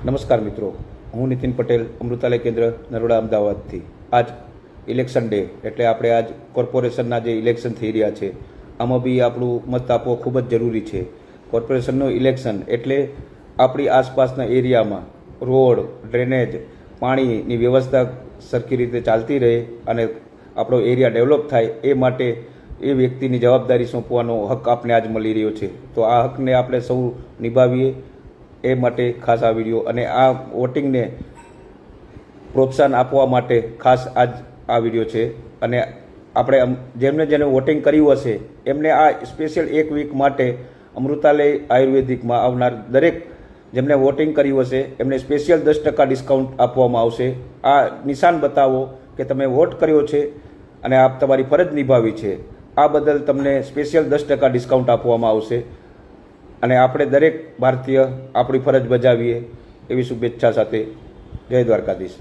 નમસ્કાર મિત્રો, હું નીતિન પટેલ, અમૃતાલય કેન્દ્ર નરોડા અમદાવાદથી. આજ ઇલેક્શન ડે એટલે આપણે આજ કોર્પોરેશનના જે ઇલેક્શન થઈ રહ્યા છે આમાં બી આપણું મત આપવો ખૂબ જ જરૂરી છે. કોર્પોરેશનનું ઇલેક્શન એટલે આપણી આસપાસના એરિયામાં રોડ, ડ્રેનેજ, પાણીની વ્યવસ્થા સરખી રીતે ચાલતી રહે અને આપણો એરિયા ડેવલપ થાય એ માટે એ વ્યક્તિની જવાબદારી સોંપવાનો હક આપને આજ મળી રહ્યો છે. તો આ હકને આપણે સૌ નિભાવીએ એ માટે ખાસ આ વિડીયો અને આ વોટિંગને પ્રોત્સાહન આપવા માટે ખાસ આજ આ વિડીયો છે. અને આપણે જેમને વોટિંગ કર્યું હશે એમને આ સ્પેશિયલ એક વીક માટે અમૃતાલય આયુર્વેદિકમાં આવનાર દરેક જેમને વોટિંગ કર્યું હશે એમને સ્પેશિયલ 10% ડિસ્કાઉન્ટ આપવામાં આવશે. આ નિશાન બતાવો કે તમે વોટ કર્યો છે અને આપ તમારી ફરજ નિભાવી છે. આ બદલ તમને સ્પેશિયલ 10% ડિસ્કાઉન્ટ આપવામાં આવશે. અને આપણે દરેક ભારતીય આપણી ફરજ બજાવીએ એવી શુભેચ્છા સાથે જય દ્વારકાધીશ.